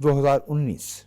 2019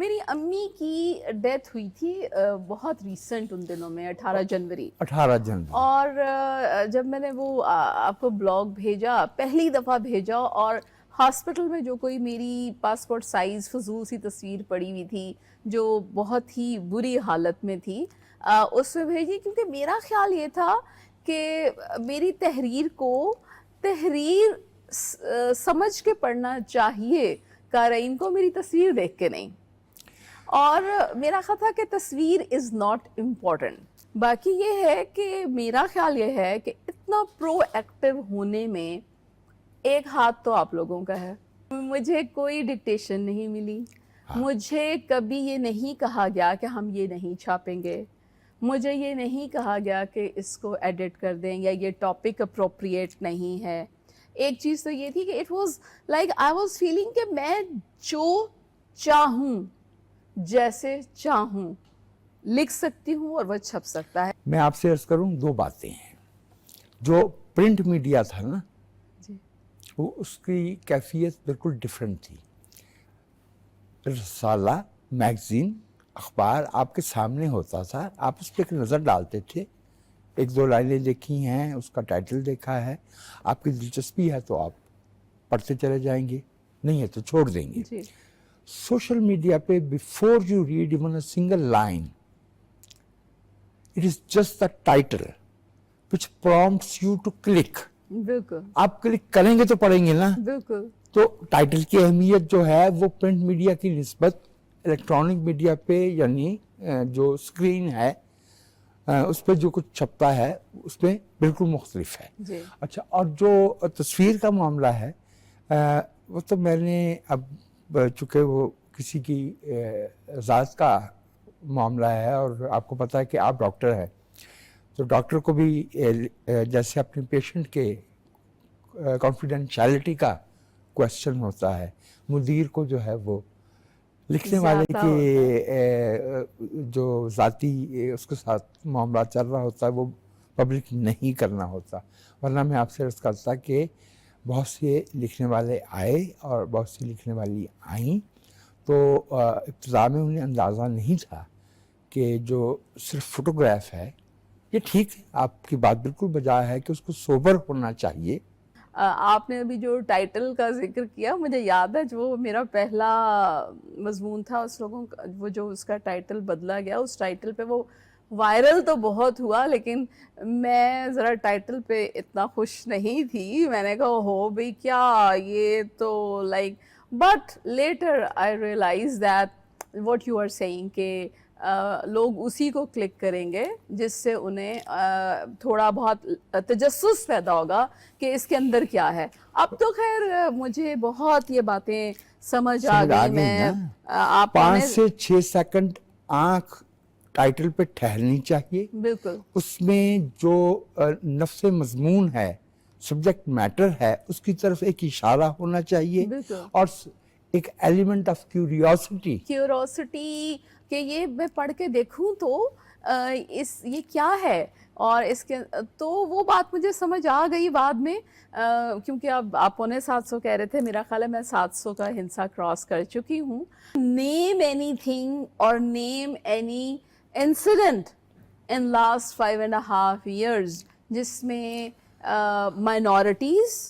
میری امی کی ڈیتھ ہوئی تھی بہت ریسنٹ ان دنوں میں 18 جنوری 18 جنوری. اور جب میں نے وہ آپ کو بلاگ بھیجا، پہلی دفعہ بھیجا، اور ہاسپٹل میں جو کوئی میری پاسپورٹ سائز فضول سی تصویر پڑی ہوئی تھی جو بہت ہی بری حالت میں تھی، اس میں بھیجی، کیونکہ میرا خیال یہ تھا کہ میری تحریر کو تحریر سمجھ کے پڑھنا چاہیے قارئین کو، میری تصویر دیکھ کے نہیں. اور میرا خیال تھا کہ تصویر از ناٹ امپورٹنٹ. باقی یہ ہے کہ میرا خیال یہ ہے کہ اتنا پرو ایکٹیو ہونے میں ایک ہاتھ تو آپ لوگوں کا ہے. مجھے کوئی ڈکٹیشن نہیں ملی، مجھے کبھی یہ نہیں کہا گیا کہ ہم یہ نہیں چھاپیں گے، مجھے یہ نہیں کہا گیا کہ اس کو ایڈٹ کر دیں یا یہ ٹاپک اپروپریٹ نہیں ہے. ایک چیز تو یہ تھی کہ it was like I was feeling کہ میں جو چاہوں جیسے چاہوں لکھ سکتی ہوں اور وہ چھپ سکتا ہے. میں آپ سے عرض کروں دو باتیں ہیں. جو پرنٹ میڈیا تھا نا جی، وہ اس کی کیفیت بالکل ڈیفرنٹ تھی. رسالہ، میگزین، اخبار آپ کے سامنے ہوتا تھا، آپ اس پہ ایک نظر ڈالتے تھے، ایک دو لائنیں دیکھی ہیں، اس کا ٹائٹل دیکھا ہے، آپ کی دلچسپی ہے تو آپ پڑھتے چلے جائیں گے، نہیں ہے تو چھوڑ دیں گے. جی، سوشل میڈیا پہ before you read even a single line it is just the title which prompts you to click. بالکل آپ کلک کریں گے تو پڑھیں گے نا. بالکل. تو ٹائٹل کی اہمیت جو ہے وہ پرنٹ میڈیا کی نسبت الیکٹرانک میڈیا پہ یعنی جو اسکرین ہے اس پہ جو کچھ چھپتا ہے اس میں بالکل مختلف ہے. جی. اچھا، اور جو تصویر کا معاملہ ہے وہ تو میں نے اب چونکہ وہ کسی کی ذات کا معاملہ ہے اور آپ کو پتہ ہے کہ آپ ڈاکٹر ہیں تو ڈاکٹر کو بھی جیسے اپنے پیشنٹ کے کانفیڈینشیلٹی کا کویسچن ہوتا ہے، مدیر کو جو ہے وہ لکھنے والے کے جو ذاتی اس کے ساتھ معاملہ چل رہا ہوتا ہے وہ پبلک نہیں کرنا ہوتا. ورنہ میں آپ سے عرض کرتا کہ بہت سے لکھنے والے آئے اور بہت سی لکھنے والی آئیں تو ابتدا میں انہیں اندازہ نہیں تھا کہ جو صرف فوٹوگراف ہے یہ ٹھیک ہے، آپ کی بات بالکل بجا ہے کہ اس کو سوبر ہونا چاہیے. آپ نے ابھی جو ٹائٹل کا ذکر کیا مجھے یاد ہے جو میرا پہلا مضمون تھا اس لوگوں کا وہ جو اس کا ٹائٹل بدلا گیا، اس ٹائٹل پہ وہ وائرل تو بہت ہوا لیکن میں ذرا ٹائٹل پہ اتنا خوش نہیں تھی. میں نے کہا ہو بھئی کیا یہ تو like, but later I realize that what you are seeing کہ لوگ اسی کو کلک کریں گے جس سے انہیں تھوڑا بہت تجسس پیدا ہوگا کہ اس کے اندر کیا ہے. اب تو خیر مجھے بہت یہ باتیں سمجھ آ گئی. میں آپ 5 سے 6 سیکنڈ آنکھ ٹائٹل پہ ٹھہرنی چاہیے. بالکل. اس میں جو نفس مضمون ہے، سبجیکٹ میٹر ہے، اس کی طرف ایک اشارہ ہونا چاہیے اور ایک ایلیمنٹ آف کیوریوسٹی کہ یہ میں پڑھ کے دیکھوں تو یہ کیا ہے، اور اس کے تو وہ بات مجھے سمجھ آ گئی بعد میں کیونکہ اب آپ 750 کہہ رہے تھے، میرا خیال ہے میں 700 کا ہنسا کراس کر چکی ہوں. نیم اینی تھنگ اور name any incident in last 5.5 years جس میں مائنورٹیز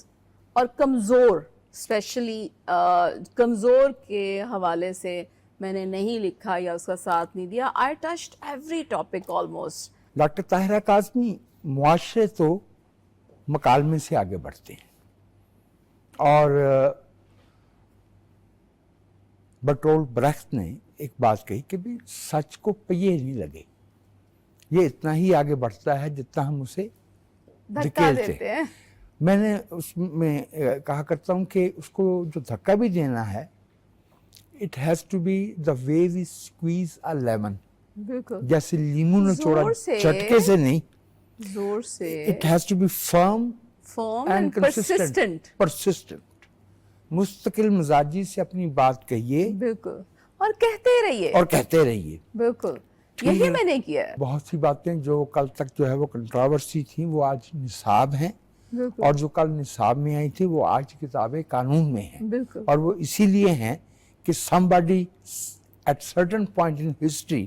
اور کمزور اسپیشلی کمزور کے حوالے سے میں نے نہیں لکھا یا اس کا ساتھ نہیں دیا. I touched every topic almost. Doctor Tahira Kazmi, معاشرے تو مکالمے سے آگے بڑھتے ہیں اور برٹولٹ برخت نے ایک بات کہی کہ بھی سچ کو پہیے نہیں لگے، یہ اتنا ہی آگے بڑھتا ہے جتنا ہم اسے دھکا دیتے ہیں. میں نے اس میں کہا کرتا ہوں کہ اس کو جو دھکا بھی دینا ہے it has to be the way we squeeze a lemon. بالکل. جیسے لیمو نچوڑا چٹکے سے نہیں، زور سے. it has to be firm and persistent. مستقل مزاجی سے اپنی بات کہیے. بالکل. اور کہتے رہیے. بالکل. یہی میں نے کیا ہے. بہت سی باتیں جو کل تک جو ہے وہ کنٹراورسی تھیں وہ آج نصاب ہیں، اور جو کل نصاب میں آئی تھی وہ آج کتاب قانون میں ہیں. بالکل. اور وہ اسی لیے ہیں کہ somebody at certain point in history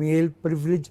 male privilege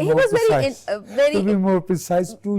he more was precise. very To be more precise, 2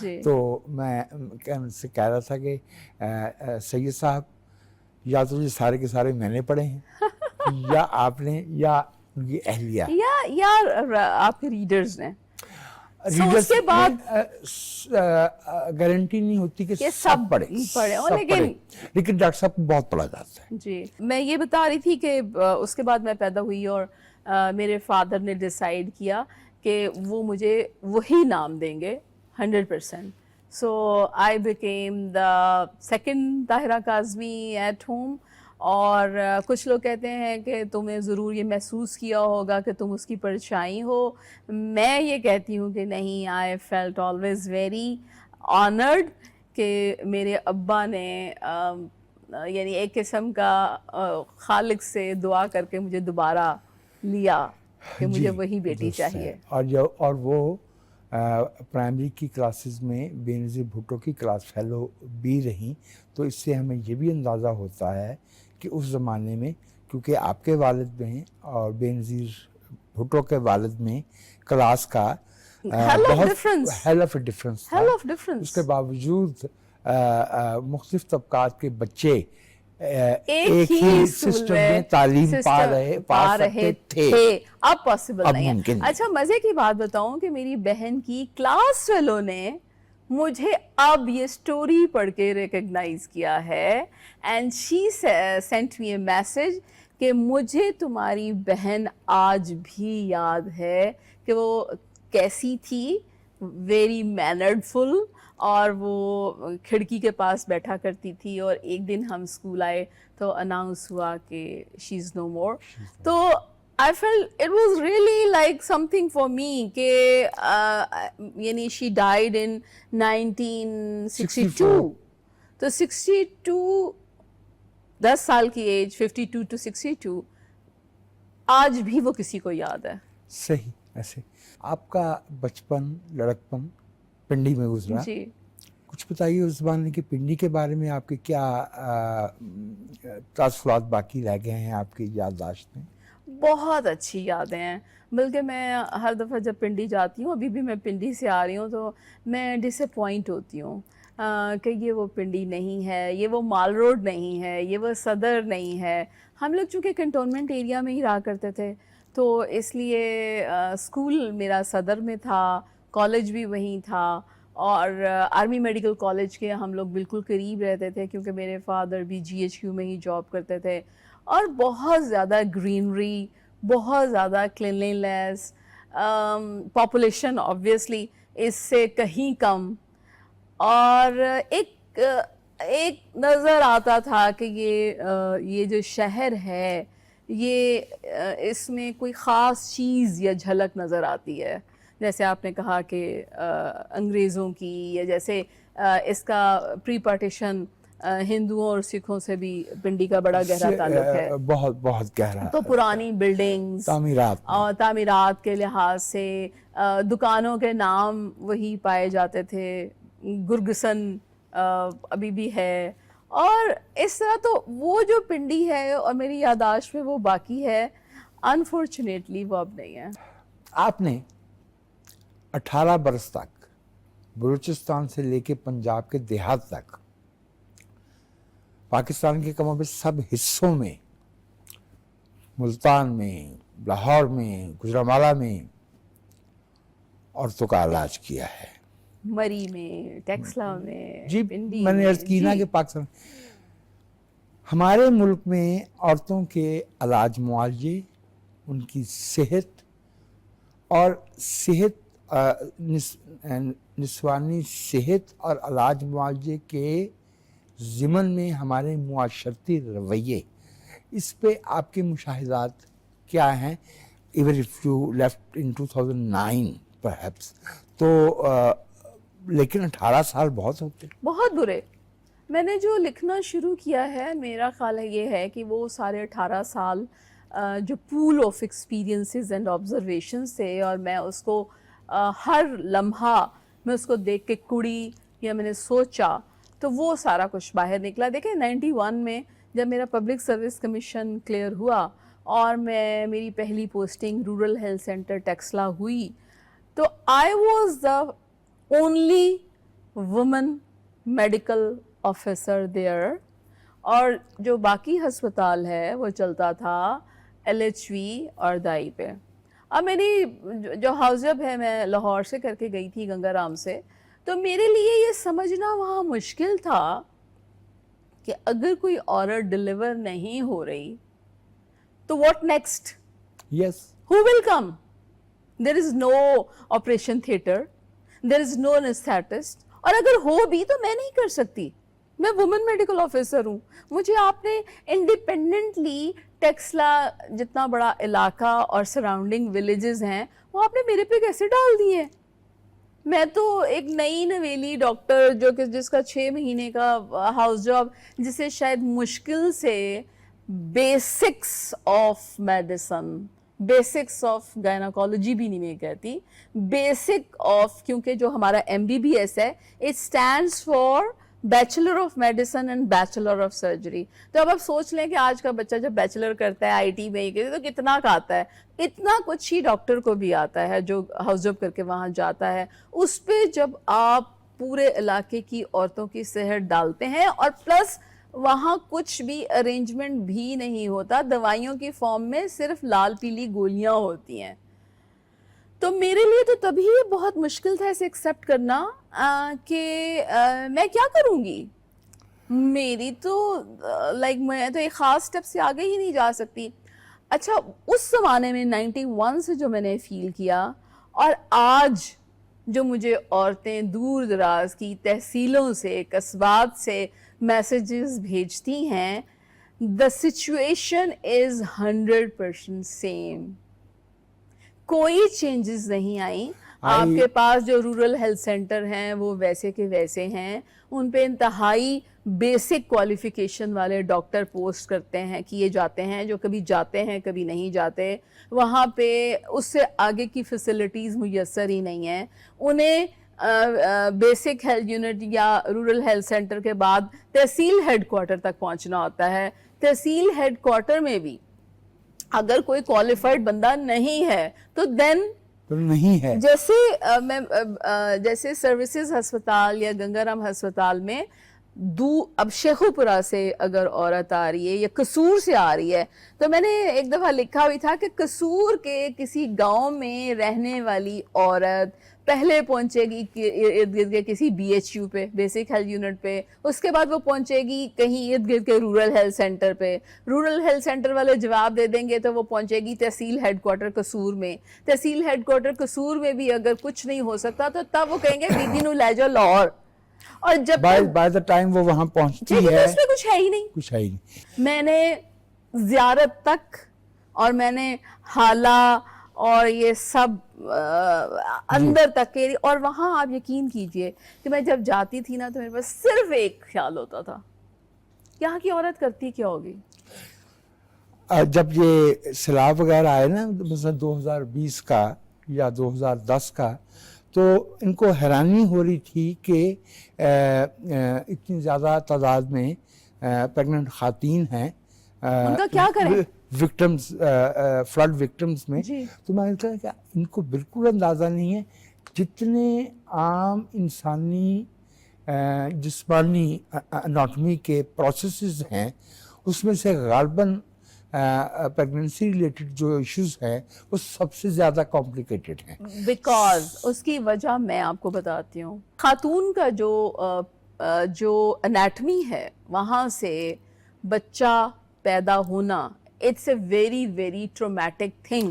جی تو میں ان سے کہہ رہا تھا کہ سید صاحب یا تو یہ سارے کے سارے میں نے پڑھے ہیں یا آپ نے یا یہ اہلیہ یا آپ کے ریڈرز نے. ریڈرز اس کے بعد گارنٹی نہیں ہوتی کہ سب پڑھے ہوں، لیکن ڈاکٹر صاحب کو بہت پڑھا جاتا ہے. جی میں یہ بتا رہی تھی کہ اس کے بعد میں پیدا ہوئی اور میرے فادر نے ڈیسائیڈ کیا کہ وہ مجھے وہی نام دیں گے 100%. So I became the second Tahira Kazmi at home. اور کچھ لوگ کہتے ہیں کہ تمہیں ضرور یہ محسوس کیا ہوگا کہ تم اس کی پرچھائی ہو. میں یہ کہتی ہوں کہ نہیں, I felt always very honoured کہ میرے ابا نے یعنی ایک قسم کا خالق سے دعا کر کے مجھے دوبارہ لیا کہ مجھے وہی بیٹی چاہیے. اور وہ پرائمری کی کلاسز میں بے نظیر بھٹو کی کلاس فیلو بھی رہیں. تو اس سے ہمیں یہ بھی اندازہ ہوتا ہے کہ اس زمانے میں, کیونکہ آپ کے والد میں اور بے نظیر بھٹو کے والد میں کلاس کا ہیل آف ڈفرنس تھا. اس کے باوجود مختلف طبقات کے بچے ایک ہی سسٹم میں تعلیم پا رہے تھے. اب پاسبل نہیں ہے. اچھا مزے کی بات بتاؤں کہ میری بہن کی کلاس فیلو نے مجھے اب یہ سٹوری پڑھ کے ریکگنائز کیا ہے, and she sent me a message کہ مجھے تمہاری بہن آج بھی یاد ہے کہ وہ کیسی تھی, ویری مینرڈ فل, اور وہ کھڑکی کے پاس بیٹھا کرتی تھی. اور ایک دن ہم اسکول آئے تو اناؤنس ہوا کہ شی از نو مور. تو I felt it was really like something for me کہ یعنی she died in 1962. تو 62 10 سال کی ایج 52 to 62 آج بھی وہ کسی کو یاد ہے. صحیح. ایسے آپ کا بچپن لڑکپن پنڈی میں گزرا. جی کچھ بتائیے اس زمانے کی پنڈی کے بارے میں, آپ کے کیا تاثرات باقی رہ گئے ہیں آپ کی یادداشت میں؟ بہت اچھی یادیں ہیں. بلکہ میں ہر دفعہ جب پنڈی جاتی ہوں, ابھی بھی میں پنڈی سے آ رہی ہوں, تو میں ڈس اپوائنٹ ہوتی ہوں کہ یہ وہ پنڈی نہیں ہے, یہ وہ مال روڈ نہیں ہے, یہ وہ صدر نہیں ہے. ہم لوگ چونکہ کنٹونمنٹ ایریا میں ہی رہا کرتے تھے تو اس لیے اسکول میرا صدر میں تھا, کالج بھی وہیں تھا, اور آرمی میڈیکل کالج کے ہم لوگ بالکل قریب رہتے تھے کیونکہ میرے فادر بھی GHQ میں ہی جاب کرتے تھے. اور بہت زیادہ گرینری, بہت زیادہ کلینلیس, پاپولیشن آبویسلی اس سے کہیں کم, اور ایک نظر آتا تھا کہ یہ جو شہر ہے یہ اس میں کوئی خاص چیز یا جھلک نظر آتی ہے. جیسے آپ نے کہا کہ انگریزوں کی, یا جیسے اس کا پری پارٹیشن ہندوؤں اور سکھوں سے بھی پنڈی کا بڑا گہرا تعلق ہے, بہت بہت گہرا. تو پرانی بلڈنگز, اور تعمیرات کے لحاظ سے دکانوں کے نام وہی پائے جاتے تھے. گرگسن ابھی بھی ہے, اور اس طرح تو وہ جو پنڈی ہے اور میری یادداشت میں وہ باقی ہے, انفارچونیٹلی وہ اب نہیں ہے. آپ نے 18 برس تک بلوچستان سے لے کے پنجاب کے دیہات تک پاکستان کے کم و بیش سب حصوں میں, ملتان میں, لاہور میں, گجرانوالہ میں عورتوں کا علاج کیا ہے. مری میں, ٹیکسلا میں, جی پنڈی میں نے عرض کی نا کہ پاکستان, ہمارے ملک میں عورتوں کے علاج معالجے, ان کی صحت اور صحت نسوانی صحت اور علاج معالجے کے ضمن میں ہمارے معاشرتی رویے, اس پہ آپ کے مشاہدات کیا ہیں؟ Even if you left in 2009 perhaps, تو لیکن 18 سال بہت ہوتے, بہت برے. میں نے جو لکھنا شروع کیا ہے, میرا خیال یہ ہے کہ وہ سارے 18 سال جو pool of experiences and observations تھے, اور میں اس کو ہر لمحہ میں اس کو دیکھ کے کڑی یا میں نے سوچا تو وہ سارا کچھ باہر نکلا. دیکھیں 91 میں جب میرا پبلک سروس کمیشن کلیئر ہوا اور میری پہلی posting rural health centre Taxila ہوئی, تو I was the only woman medical officer there, اور جو باقی ہسپتال ہے وہ چلتا تھا LHV اور دائی پہ. اب میری جو ہاؤس جب ہے میں لاہور سے کر کے گئی تھی گنگا رام سے, تو میرے لیے یہ سمجھنا وہاں مشکل تھا کہ اگر کوئی عورت ڈلیور نہیں ہو رہی تو what next, yes, who will come? There is no operation theatre, there is no anesthetist, اور اگر ہو بھی تو میں نہیں کر سکتی, میں وومن میڈیکل آفیسر ہوں. مجھے آپ نے انڈیپینڈنٹلی ٹیکسلا جتنا بڑا علاقہ اور سراؤنڈنگ ولیجز ہیں وہ آپ نے میرے پہ کیسے ڈال دیے؟ میں تو ایک نئی نویلی ڈاکٹر جو کہ جس کا 6 مہینے کا ہاؤس جاب, جسے شاید مشکل سے basics of medicine, basics of gynaecology بھی نہیں میں کہتی, بیسک آف, کیونکہ جو ہمارا MBBS ہے it stands for bachelor of medicine and bachelor of surgery. تو اب آپ سوچ لیں کہ آج کا بچہ جب بیچلر کرتا ہے IT میں تو کتنا کا آتا ہے, اتنا کچھ ہی ڈاکٹر کو بھی آتا ہے جو ہاؤس جاب کر کے وہاں جاتا ہے. اس پہ جب آپ پورے علاقے کی عورتوں کی صحت ڈالتے ہیں اور پلس وہاں کچھ بھی ارینجمنٹ بھی نہیں ہوتا, دوائیوں کی فارم میں صرف لال پیلی گولیاں ہوتی ہیں, تو میرے لیے تو تبھی بہت مشکل تھا اسے ایکسیپٹ کرنا کہ میں کیا کروں گی. میری تو لائک میں تو ایک خاص سٹیپ سے آگے ہی نہیں جا سکتی. اچھا اس زمانے میں 91 سے جو میں نے فیل کیا اور آج جو مجھے عورتیں دور دراز کی تحصیلوں سے قصبات سے میسیجز بھیجتی ہیں, the situation is 100% same. کوئی چینجز نہیں آئیں. آپ کے پاس جو رورل ہیلتھ سینٹر ہیں وہ ویسے کے ویسے ہیں, ان پہ انتہائی بیسک کوالیفیکیشن والے ڈاکٹر پوسٹ کرتے ہیں, کیے جاتے ہیں, جو کبھی جاتے ہیں کبھی نہیں جاتے. وہاں پہ اس سے آگے کی فیسلٹیز میسر ہی نہیں ہیں. انہیں بیسک ہیلتھ یونٹ یا رورل ہیلتھ سینٹر کے بعد تحصیل ہیڈ کوارٹر تک پہنچنا ہوتا ہے. تحصیل ہیڈ کوارٹر میں بھی اگر کوئی کوالیفائڈ بندہ نہیں ہے تو دین نہیں ہے. جیسے میں جیسے سروسز ہسپتال یا گنگا رام ہسپتال میں اب شیخو پورہ سے اگر عورت آ رہی ہے یا قصور سے آ رہی ہے, تو میں نے ایک دفعہ لکھا بھی تھا کہ قصور کے کسی گاؤں میں رہنے والی عورت پہلے پہنچے گی ارد گرد کے کسی BHU پہ, بیسک ہیلتھ یونٹ پہ, اس کے بعد وہ پہنچے گی کہیں ارد گرد کے رورل ہیلتھ سینٹر پہ. رورل ہیلتھ سینٹر والے جواب دے دیں گے تو وہ پہنچے گی تحصیل ہیڈ کوارٹر قصور میں. تحصیل ہیڈ کوارٹر قصور میں بھی اگر کچھ نہیں ہو سکتا تو تب وہ کہیں گے بی بی نو لے جاؤ لاہور. اور جب بائی دا ٹائم وہ وہاں پہنچتی ہے اس میں کچھ ہے ہی نہیں, کچھ ہے ہی نہیں. میں نے زیارت تک اور میں نے حالہ اور یہ سب اندر تک کے, اور وہاں آپ یقین کیجئے کہ میں جب جاتی تھی نا تو میرے پاس صرف ایک خیال ہوتا تھا, یہاں کی عورت کرتی کیا ہوگی. جب یہ سیلاب وغیرہ آئے نا مثلا 2020 کا یا 2010 کا, تو ان کو حیرانی ہو رہی تھی کہ اتنی زیادہ تعداد میں پریگننٹ خواتین ہیں, ان کا کیا کریں وکٹمز, فلڈ وکٹمز میں. تو میں نے کہا کہ ان کو بالکل اندازہ نہیں ہے جتنے عام انسانی جسمانی اناٹمی کے پروسیسز ہیں اس میں سے غالباً پریگننسی ریلیٹڈ جو ایشوز ہیں وہ سب سے زیادہ کمپلیکیٹڈ ہیں. بیکاز اس کی وجہ میں آپ کو بتاتی ہوں. خاتون کا جو انیٹمی ہے وہاں سے بچہ پیدا ہونا it's a very very traumatic thing.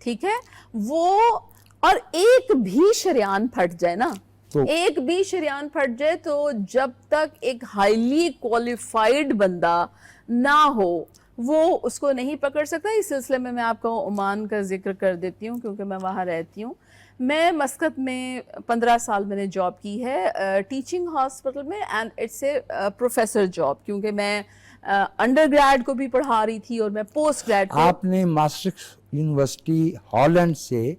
ٹھیک ہے, وہ اور ایک بھی شریان پھٹ جائے نا, ایک بھی شریان پھٹ جائے تو جب تک ایک ہائیلی کوالیفائڈ بندہ نہ ہو وہ اس کو نہیں پکڑ سکتا. اس سلسلے میں آپ کو عمان کا ذکر کر دیتی ہوں کیونکہ میں وہاں رہتی ہوں. میں مسقط میں 15 سال میں نے جاب کی ہے ٹیچنگ ہاسپٹل میں, and it's a professor job, کیونکہ میں انڈر گریڈ کو بھی پڑھا رہی تھی اور میں پوسٹ گریڈ کو. آپ نے ماسٹرکس یونیورسٹی ہالینڈ سے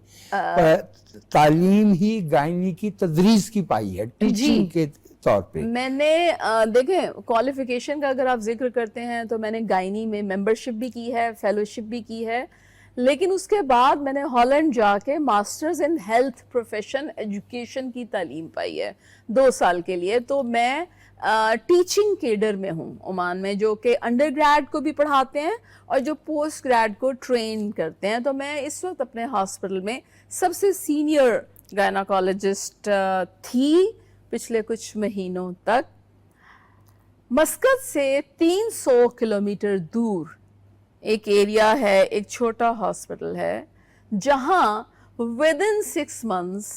تعلیم ہی گائنی کی تدریس کی پائی ہے ٹیچنگ کے طور پہ. میں نے دیکھیں کوالیفیکیشن کا اگر آپ ذکر کرتے ہیں تو میں نے گائنی میں ممبرشپ بھی کی ہے, فیلوشپ بھی کی ہے, لیکن اس کے بعد میں نے ہالینڈ جا کے masters in health profession education کی تعلیم پائی ہے 2 سال کے لیے. تو میں ٹیچنگ کیڈر میں ہوں عمان میں, جو کہ انڈر گریڈ کو بھی پڑھاتے ہیں اور جو پوسٹ گریڈ کو ٹرین کرتے ہیں. تو میں اس وقت اپنے ہاسپٹل میں سب سے سینئر گائناکالوجسٹ تھی پچھلے کچھ مہینوں تک. مسقط سے 300 کلومیٹر دور ایک ایریا ہے, ایک چھوٹا ہاسپٹل ہے جہاں within 6 months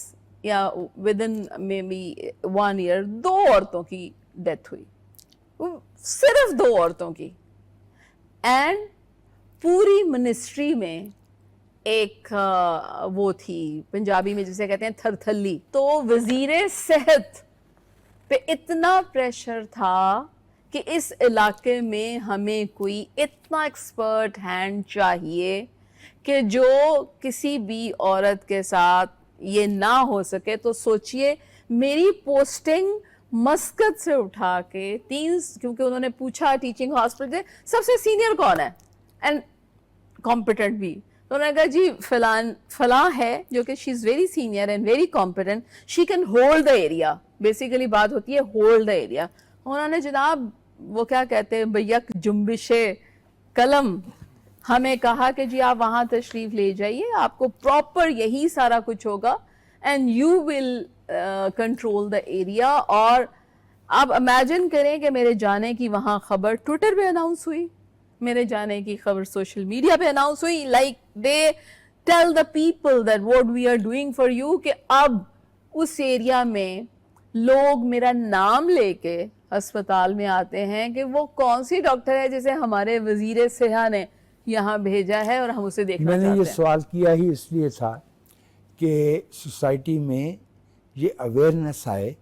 یا within maybe 1 year 2 عورتوں کی ڈیتھ ہوئی, صرف 2 عورتوں کی. اینڈ پوری منسٹری میں ایک وہ تھی پنجابی میں جسے کہتے ہیں تھر تھلی. تو وزیر صحت پہ اتنا پریشر تھا کہ اس علاقے میں ہمیں کوئی اتنا ایکسپرٹ ہینڈ چاہیے کہ جو کسی بھی عورت کے ساتھ یہ نہ ہو سکے. تو سوچئے میری پوسٹنگ مسقط سے اٹھا کے کیونکہ انہوں نے پوچھا ٹیچنگ ہاسپٹل سے سب سے سینئر کون ہے اینڈ کمپیٹنٹ بھی, تو انہوں نے کہا جی فلاں ہے جو کہ she is very senior and very competent, she can hold the area. Basically بات ہوتی ہے ہولڈ دا ایریا. انہوں نے جناب وہ کیا کہتے ہیں بیک جنبش قلم ہمیں کہا کہ جی آپ وہاں تشریف لے جائیے, آپ کو پراپر یہی سارا کچھ ہوگا and you will control the area. اور آپ امیجن کریں کہ میرے جانے کی وہاں خبر ٹویٹر پہ اناؤنس ہوئی, میرے جانے کی خبر سوشل میڈیا پہ اناؤنس ہوئی, like they tell the people that what we are doing for you, کہ اب اس ایریا میں لوگ میرا نام لے کے ہسپتال میں آتے ہیں کہ وہ کون سی ڈاکٹر ہے جسے ہمارے وزیر صحت نے یہاں بھیجا ہے اور ہم اسے دیکھنا چاہتے ہیں. میں نے یہ سوال کیا ہی اس لیے تھا کہ سوسائٹی میں یہ اویئرنیس آئے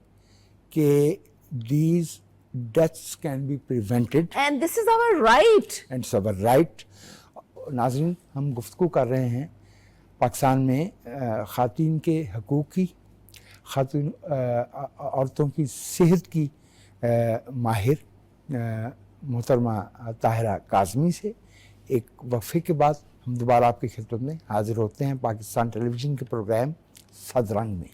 کہ these deaths can be prevented and this is our right. And it's our right. ناظرین, ہم گفتگو کر رہے ہیں پاکستان میں خواتین کے حقوق کی, خاتون عورتوں کی صحت کی ماہر محترمہ طاہرہ کاظمی سے. ایک وقفے کے بعد ہم دوبارہ آپ کی خدمت میں حاضر ہوتے ہیں پاکستان ٹیلی ویژن کے پروگرام صدرنگ میں.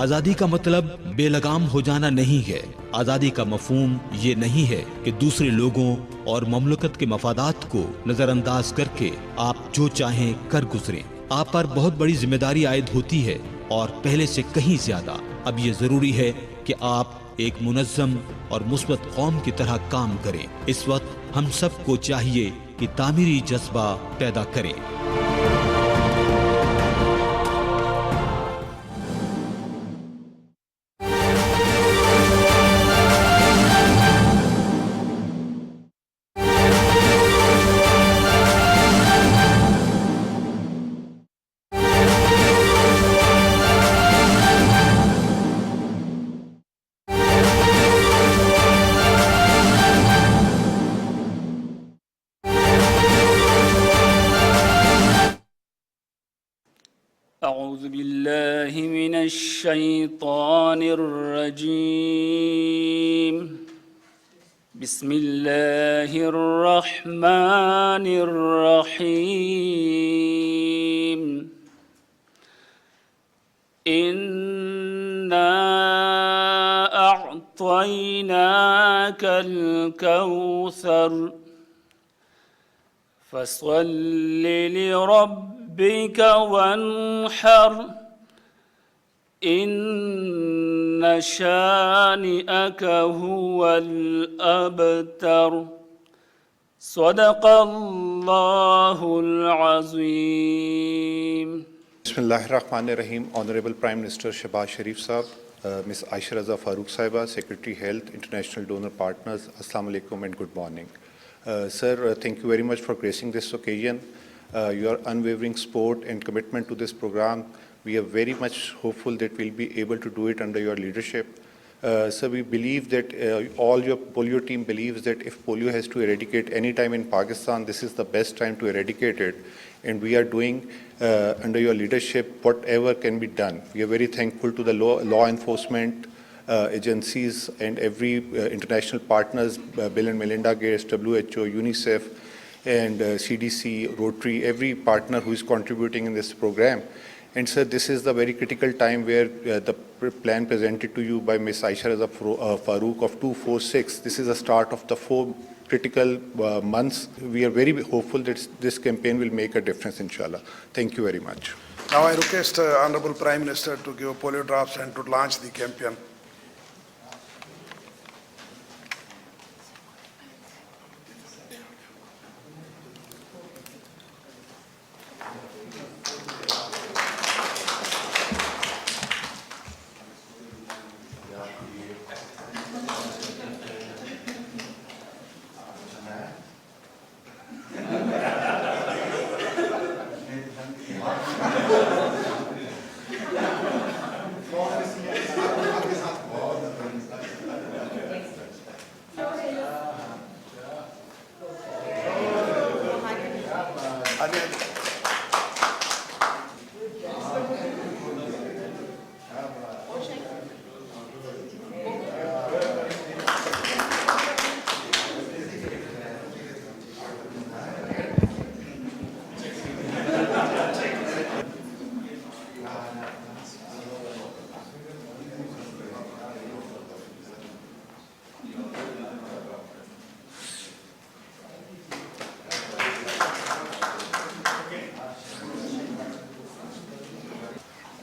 آزادی کا مطلب بے لگام ہو جانا نہیں ہے. آزادی کا مفہوم یہ نہیں ہے کہ دوسرے لوگوں اور مملکت کے مفادات کو نظر انداز کر کے آپ جو چاہیں کر گزریں. آپ پر بہت بڑی ذمہ داری عائد ہوتی ہے اور پہلے سے کہیں زیادہ. اب یہ ضروری ہے کہ آپ ایک منظم اور مثبت قوم کی طرح کام کریں. اس وقت ہم سب کو چاہیے کہ تعمیری جذبہ پیدا کریں. أعوذ بالله من الشيطان الرجيم. بسم الله الرحمن الرحيم. إنا أعطيناك الكوثر فصل لربك وانحر إن شانئك هو الأبتر. صدق اللہ العظیم. بسم اللہ الرحمن الرحیم. آنریبل پرائم منسٹر شہباز شریف صاحب, Ms. Aisha Raza Farooq Saiba, Secretary Health, International Donor Partners, Assalamu alaikum and good morning. Sir, thank you very much for gracing this occasion. Your unwavering support and commitment to this program, we are very much hopeful that we'll be able to do it under your leadership. So we believe that all your polio team believes that if polio has to eradicate any time in Pakistan, this is the best time to eradicate it. And we are doing under your leadership whatever can be done. We are very thankful to the law enforcement agencies and every international partners, Bill and Melinda Gates, WHO, UNICEF, and CDC, Rotary, every partner who is contributing in this program. And sir, this is the very critical time where the plan presented to you by Ms. Aisha Raza Farooq of 246, this is the start of the 4 critical months. We are very hopeful that this campaign will make a difference, inshallah. Thank you very much. Now I request Honorable Prime Minister to give polio drops and to launch the campaign.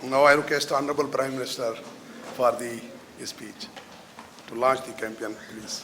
Now I request Honorable Prime Minister for the speech to launch the campaign, please.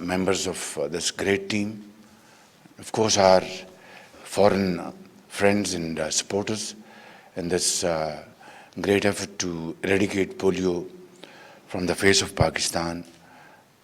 members of this great team, of course our foreign friends and supporters in this great effort to eradicate polio from the face of Pakistan.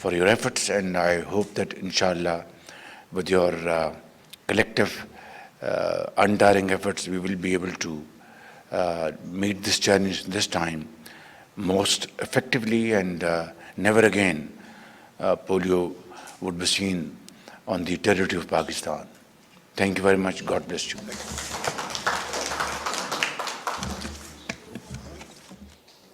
for your efforts, and I hope that inshallah with your collective untiring efforts, we will be able to meet this challenge this time most effectively, and never again polio would be seen on the territory of Pakistan. Thank you very much. God bless you.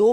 2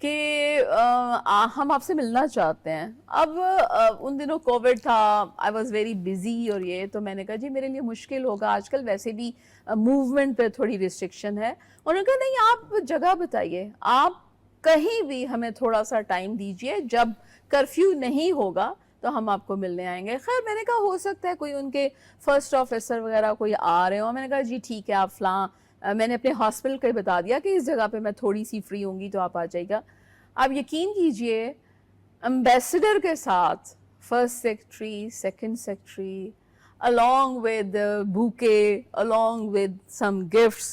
کہ ہم آپ سے ملنا چاہتے ہیں. اب ان دنوں Covid تھا, آئی واز ویری بزی, اور یہ تو میں نے کہا جی میرے لیے مشکل ہوگا, آج کل ویسے بھی موومنٹ پہ تھوڑی ریسٹرکشن ہے. انہوں نے کہا نہیں آپ جگہ بتائیے, آپ کہیں بھی ہمیں تھوڑا سا ٹائم دیجئے, جب کرفیو نہیں ہوگا تو ہم آپ کو ملنے آئیں گے. خیر میں نے کہا ہو سکتا ہے کوئی ان کے فرسٹ آفیسر وغیرہ کوئی آ رہے ہوں. میں نے کہا جی ٹھیک ہے آپ فلاں, میں نے اپنے ہاسپٹل کو بتا دیا کہ اس جگہ پہ میں تھوڑی سی فری ہوں گی تو آپ آ جائے گا. آپ یقین کیجئے امبیسڈر کے ساتھ first secretary, second secretary, along with bouquet, along with some gifts,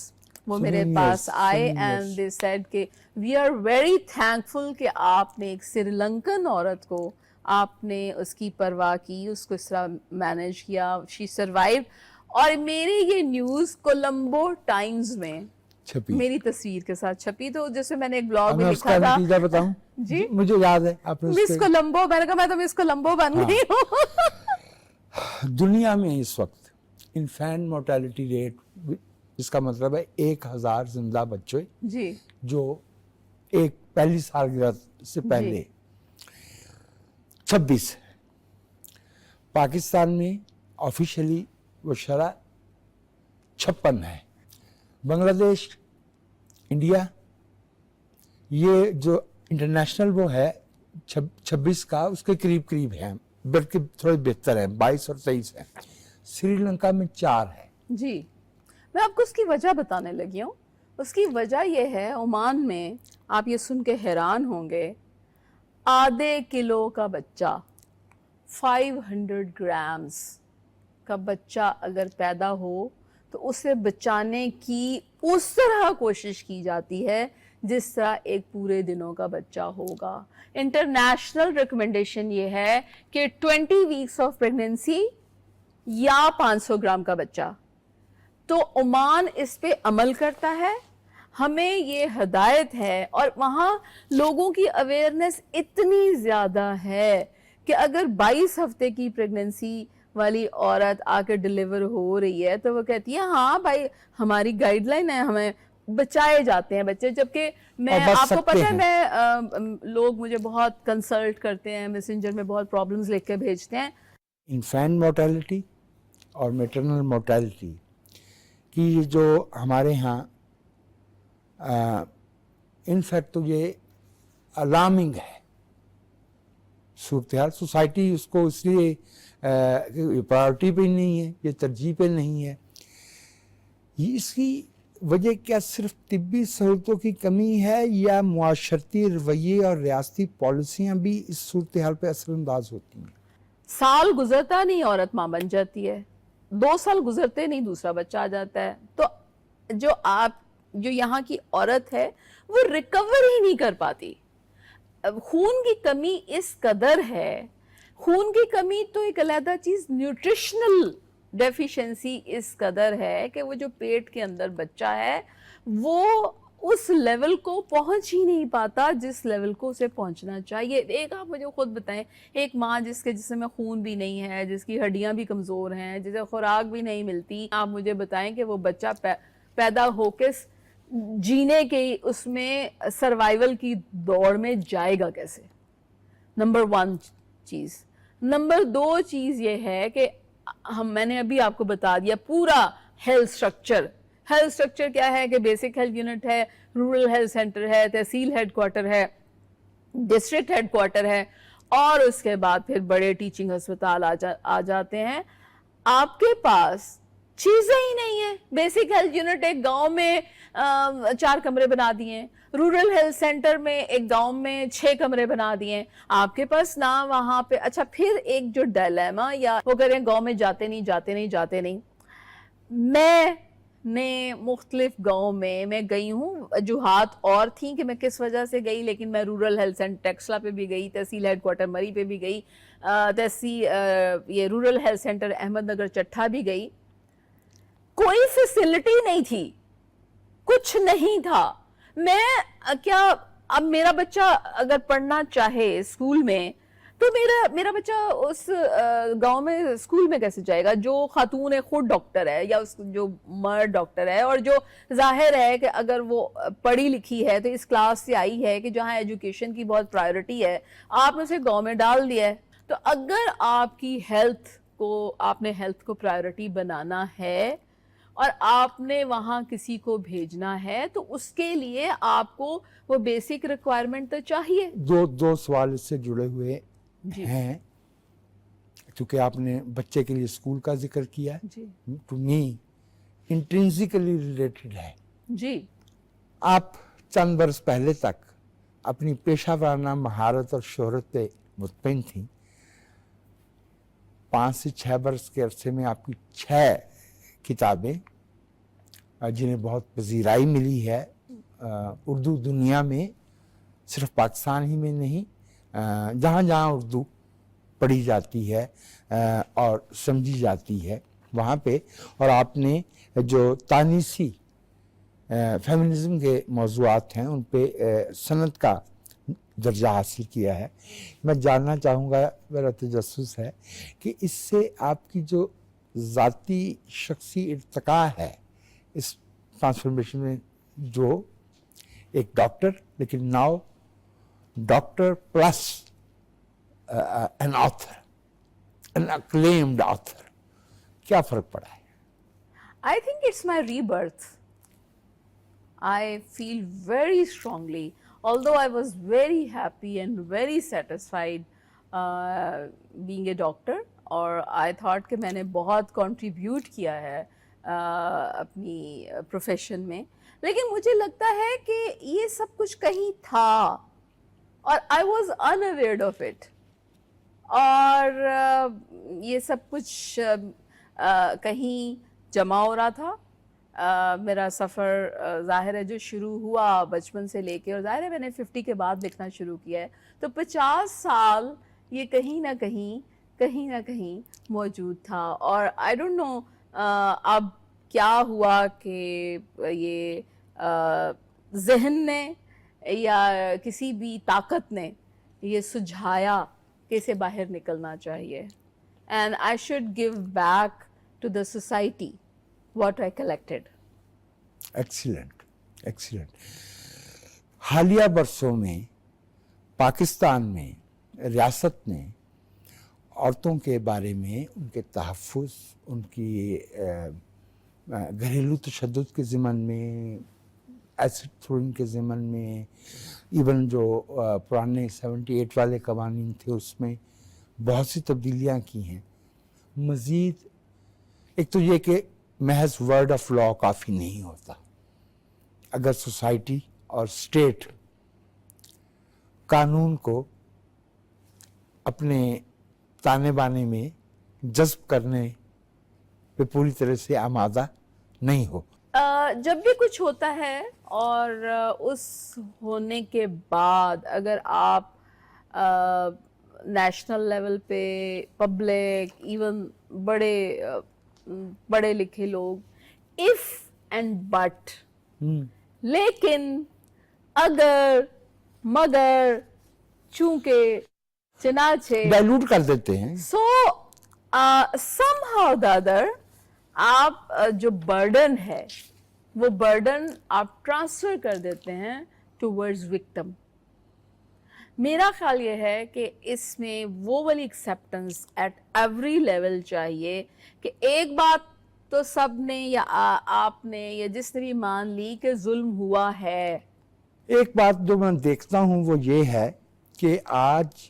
وہ میرے پاس آئے and they said کہ we are very thankful کہ آپ نے ایک سری لنکن عورت کو آپ نے اس کی پرواہ کی, اس کو اس طرح مینیج کیا, she survived. اور میری یہ نیوز کولمبو ٹائمز میں میری تصویر کے ساتھ چھپی. تو جیسے میں نے ایک بلاگ میں لکھا تھا, نتیجہ بتاؤں جی مجھے یاد ہے آپ نے مس کولمبو, میں نے کہا میں تو مس کولمبو بن گئی ہوں. دنیا میں اس وقت انفینٹ مورٹیلٹی ریٹ, اس کا مطلب ہے 1000 زندہ بچے جی جو ایک پہلی سالگرہ سے پہلے 26. پاکستان میں آفیشلی وہ شرح 56 ہے. بنگلہ دیش, انڈیا, یہ جو انٹرنیشنل وہ ہے 26 کا, اس کے قریب ہیں, بلکہ تھوڑے بہتر ہیں, 22 اور 23 ہیں. سری لنکا میں 4 ہے. جی میں آپ کو اس کی وجہ بتانے لگی ہوں. اس کی وجہ یہ ہے, عمان میں آپ یہ سن کے حیران ہوں گے, آدھے کلو کا بچہ 500 گرامز کا بچہ اگر پیدا ہو تو اسے بچانے کی اس طرح کوشش کی جاتی ہے جس طرح ایک پورے دنوں کا بچہ ہوگا. انٹرنیشنل ریکمنڈیشن یہ ہے کہ 20 ویکس آف پریگننسی یا 500 گرام کا بچہ. تو عمان اس پہ عمل کرتا ہے, ہمیں یہ ہدایت ہے, اور وہاں لوگوں کی اویئرنیس اتنی زیادہ ہے کہ اگر 22 ہفتے کی پریگننسی والی عورت آ کے ڈیلیور ہو رہی ہے تو وہ کہتی ہے ہاں بھائی ہماری گائیڈ لائن ہے, ہمیں بچائے جاتے ہیں بچے. جبکہ میں آپ کو پتہ ہے, میں لوگ مجھے بہت کنسلٹ کرتے ہیں, میسنجر میں بہت پرابلمز لکھ کے بھیجتے ہیں. انفینٹ مورٹیلٹی اور میٹرنل مورٹیلٹی کی جو ہمارے ہاں انفیکٹ تو یہ الارمنگ ہے صورتحال. سوسائٹی اس کو اس لیے پرائورٹی پہ نہیں ہے, یہ ترجیح پہ نہیں ہے. اس کی وجہ کیا صرف طبی سہولتوں کی کمی ہے یا معاشرتی رویے اور ریاستی پالیسیاں بھی اس صورتحال پہ اثر انداز ہوتی ہیں؟ سال گزرتا نہیں عورت ماں بن جاتی ہے, 2 سال گزرتے نہیں دوسرا بچہ آ جاتا ہے. تو جو یہاں کی عورت ہے وہ ریکور ہی نہیں کر پاتی. خون کی کمی اس قدر ہے, خون کی کمی تو ایک علیحدہ چیز, نیوٹریشنل ڈیفیشنسی اس قدر ہے کہ وہ جو پیٹ کے اندر بچہ ہے وہ اس لیول کو پہنچ ہی نہیں پاتا جس لیول کو اسے پہنچنا چاہیے. ایک آپ مجھے خود بتائیں, ایک ماں جس کے جسم میں خون بھی نہیں ہے, جس کی ہڈیاں بھی کمزور ہیں, جسے خوراک بھی نہیں ملتی, آپ مجھے بتائیں کہ وہ بچہ پیدا ہو کے جینے کے اس میں سروائیول کی دوڑ میں جائے گا کیسے؟ نمبر 1 چیز. نمبر 2 چیز یہ ہے کہ میں نے ابھی آپ کو بتا دیا پورا ہیلتھ سٹرکچر کیا ہے کہ بیسک ہیلتھ یونٹ ہے, رورل ہیلتھ سینٹر ہے, تحصیل ہیڈ کوارٹر ہے, ڈسٹرکٹ ہیڈ کوارٹر ہے, اور اس کے بعد پھر بڑے ٹیچنگ ہسپتال آ جاتے ہیں. آپ کے پاس چیزیں ہی نہیں ہیں. بیسک ہیلتھ یونٹ ایک گاؤں میں 4 کمرے بنا دیے, رورل ہیلتھ سینٹر میں ایک گاؤں میں 6 کمرے بنا دیے. آپ کے پاس نہ وہاں پہ, اچھا پھر ایک جو ڈائلیما یا وہ کریں گاؤں میں جاتے نہیں. میں نے مختلف گاؤں میں گئی ہوں, وجوہات اور تھیں کہ میں کس وجہ سے گئی, لیکن میں رورل ہیلتھ سینٹر ٹیکسلا پہ بھی گئی, تحصیل ہیڈ کوارٹر مری پہ بھی گئی, یہ rural health centre Ahmad Nagar Chattha بھی گئی. کوئی فیسلٹی نہیں تھی, کچھ نہیں تھا. میں کیا اب میرا بچہ اگر پڑھنا چاہے اسکول میں تو میرا بچہ اس گاؤں میں اسکول میں کیسے جائے گا جو خاتون ہے خود ڈاکٹر ہے, یا جو مرد ڈاکٹر ہے, اور جو ظاہر ہے کہ اگر وہ پڑھی لکھی ہے تو اس کلاس سے آئی ہے کہ جہاں ایجوکیشن کی بہت پرائیورٹی ہے, آپ نے اسے گاؤں میں ڈال دیا ہے. تو اگر آپ کی آپ نے ہیلتھ کو پرائیورٹی بنانا ہے اور آپ نے وہاں کسی کو بھیجنا ہے, تو اس کے لیے آپ کو وہ بیسک ریکوائرمنٹ تو چاہیے. دو سوال اس سے جڑے ہوئے ہیں, کیونکہ آپ نے بچے کے لیے اسکول کا ذکر کیا ہے, جی ٹو می انٹرنسکلی ریلیٹڈ ہے. جی آپ چند برس پہلے تک اپنی پیشہ ورانہ مہارت اور شہرت پہ مطمئن تھیں. 5 سے 6 برس کے عرصے میں آپ کی 6 کتابیں جنہیں بہت پذیرائی ملی ہے اردو دنیا میں, صرف پاکستان ہی میں نہیں, جہاں جہاں اردو پڑھی جاتی ہے اور سمجھی جاتی ہے وہاں پہ, اور آپ نے جو تانیسی فیمنزم کے موضوعات ہیں ان پہ سند کا درجہ حاصل کیا ہے. میں جاننا چاہوں گا, میرا تجسس ہے کہ اس سے آپ کی جو ذاتی شخصی ارتقاء ہے اس ٹرانسفارمیشن میں, جو ایک ڈاکٹر لیکن now doctor plus an author, an acclaimed author, کیا فرق پڑا ہے؟ I think it's my rebirth. I feel very strongly, although I was very happy and very satisfied being a doctor, اور I thought کہ میں نے بہت contribute کیا ہے اپنی پروفیشن میں, لیکن مجھے لگتا ہے کہ یہ سب کچھ کہیں تھا اور I was unaware of it, اور یہ سب کچھ کہیں جمع ہو رہا تھا. میرا سفر ظاہر ہے جو شروع ہوا بچپن سے لے کے, اور ظاہر ہے میں نے 50 کے بعد لکھنا شروع کیا ہے, تو 50 سال یہ کہیں نہ کہیں موجود تھا. اور آئی ڈونٹ نو اب کیا ہوا کہ یہ ذہن نے یا کسی بھی طاقت نے یہ سجھایا کہ اسے باہر نکلنا چاہیے, and I should give back to the society what I collected. Excellent, excellent. حالیہ برسوں میں پاکستان میں ریاست نے عورتوں کے بارے میں ان کے تحفظ, ان کی گھریلو تشدد کے ضمن میں, ایسڈ تھروئنگ کے ضمن میں, ایون جو پرانے 78 والے قوانین تھے اس میں بہت سی تبدیلیاں کی ہیں. مزید ایک تو یہ کہ محض ورڈ آف لا کافی نہیں ہوتا, اگر سوسائٹی اور اسٹیٹ قانون کو اپنے تانے بانے میں جذب کرنے پہ پوری طرح سے آمادہ نہیں ہو. جب بھی کچھ ہوتا ہے اور اس ہونے کے بعد اگر آپ نیشنل لیول پہ پبلک, ایون بڑے لکھے لوگ, if and but, لیکن اگر مگر چونکہ چنانچہ ڈائلوٹ کر دیتے ہیں, so somehow the other آپ جو برڈن ہے وہ برڈن آپ ٹرانسفر کر دیتے ہیں towards victim. میرا خیال یہ ہے کہ اس میں وہ والی ایکسیپٹنس ایٹ ایوری لیول چاہیے کہ ایک بات تو سب نے یا آپ نے یا جس نے بھی مان لی کہ ظلم ہوا ہے. ایک بات جو میں دیکھتا ہوں وہ یہ ہے کہ آج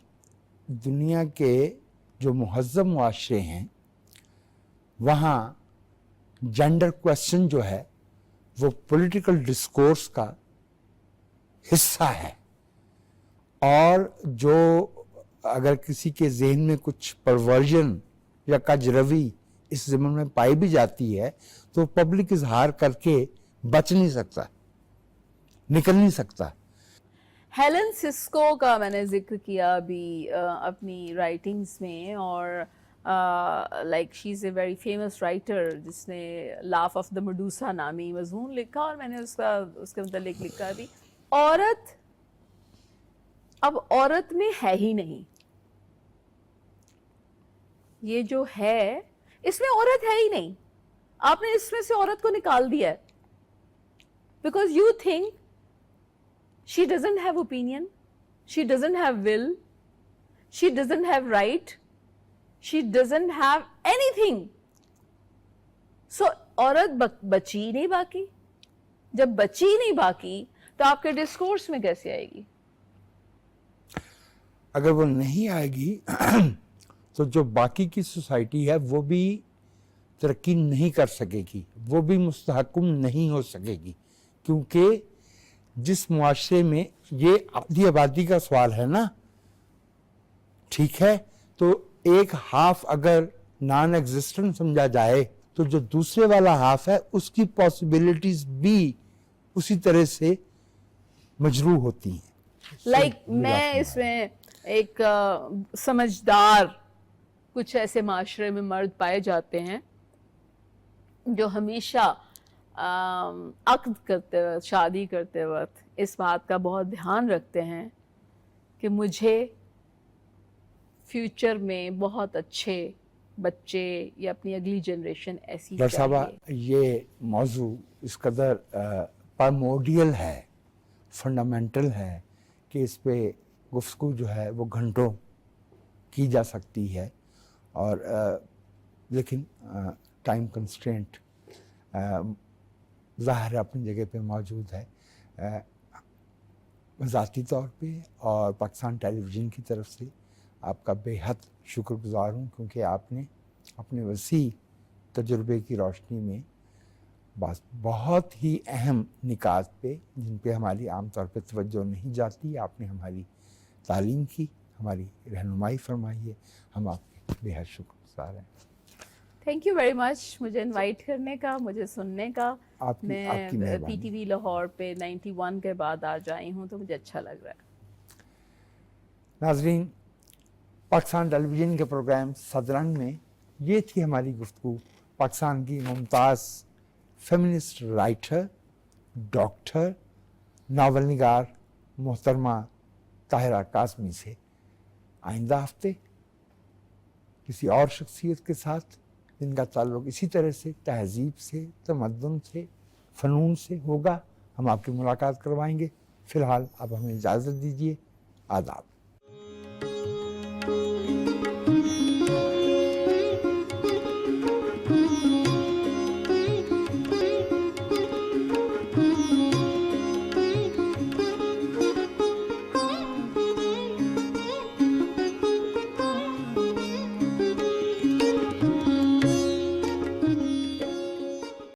دنیا کے جو مہذب معاشرے ہیں وہاں جینڈر کویسچن جو ہے وہ پولیٹیکل ڈسکورس کا حصہ ہے, اور جو اگر کسی کے ذہن میں کچھ پرورژن یا کجروی اس ضمن میں پائی بھی جاتی ہے تو پبلک اظہار کر کے بچ نہیں سکتا, نکل نہیں سکتا. ہیلن سسکو کا میں نے ذکر کیا ابھی اپنی رائٹنگز میں, اور like she is a very famous writer جس نے لاف آف دا میڈوسا نامی مضمون لکھا, اور میں نے اس کے متعلق لکھا بھی, عورت اب عورت میں ہے ہی نہیں. یہ جو ہے اس میں عورت ہے ہی نہیں, آپ نے اس میں سے عورت کو نکال دیا ہے, because you think she doesn't have opinion, she doesn't have will, she doesn't have right, she doesn't have anything. So عورت بچی ہی نہیں باقی. جب بچی ہی نہیں باقی تو آپ کے ڈسکورس میں کیسے آئے گی؟ اگر وہ نہیں آئے گی تو جو باقی کی سوسائٹی ہے وہ بھی ترقی نہیں کر سکے گی, وہ بھی مستحکم نہیں ہو سکے گی, کیونکہ جس معاشرے میں یہ آدھی آبادی کا سوال ہے نا, ٹھیک ہے, تو ایک ہاف اگر نان ایگزسٹنٹ سمجھا جائے تو جو دوسرے والا ہاف ہے اس کی پاسبلٹیز بھی اسی طرح سے مجروح ہوتی ہیں. لائک میں اس میں ایک سمجھدار کچھ ایسے معاشرے میں مرد پائے جاتے ہیں جو ہمیشہ عقد کرتے وقت, شادی کرتے وقت اس بات کا بہت دھیان رکھتے ہیں کہ مجھے فیوچر میں بہت اچھے بچے یا اپنی اگلی جنریشن ایسی ڈاکٹر صاحبہ, چاہیے. یہ موضوع اس قدر پرموڈیل ہے, فنڈامنٹل ہے کہ اس پہ گفتگو جو ہے وہ گھنٹوں کی جا سکتی ہے, اور لیکن ٹائم کنسٹرینٹ ظاہر اپنی جگہ پہ موجود ہے. ذاتی طور پہ اور پاکستان ٹیلی ویژن کی طرف سے آپ کا بے حد شکر گزار ہوں, کیونکہ آپ نے اپنے وسیع تجربے کی روشنی میں بہت ہی اہم نکات پہ, جن پہ ہماری عام طور پہ توجہ نہیں جاتی, آپ نے ہماری تعلیم کی, ہماری رہنمائی فرمائی ہے. ہم آپ کے بے حد شکر گزار ہیں. تھینک یو ویری مچ مجھے انوائٹ کرنے کا, مجھے سننے کا. میں پی ٹی وی لاہور پہ 91 کے بعد آج آئی ہوں تو مجھے اچھا لگ رہا ہے. ناظرین, پاکستان ٹیلی ویژن کے پروگرام صدرنگ میں یہ تھی ہماری گفتگو پاکستان کی ممتاز فیمنسٹ رائٹر, ڈاکٹر, ناول نگار محترمہ طاہرہ کاظمی سے. آئندہ ہفتے کسی اور شخصیت کے ساتھ جن کا تعلق اسی طرح سے تہذیب سے, تمدن سے, فنون سے ہوگا, ہم آپ کی ملاقات کروائیں گے. فی الحال آپ ہمیں اجازت دیجیے. آداب.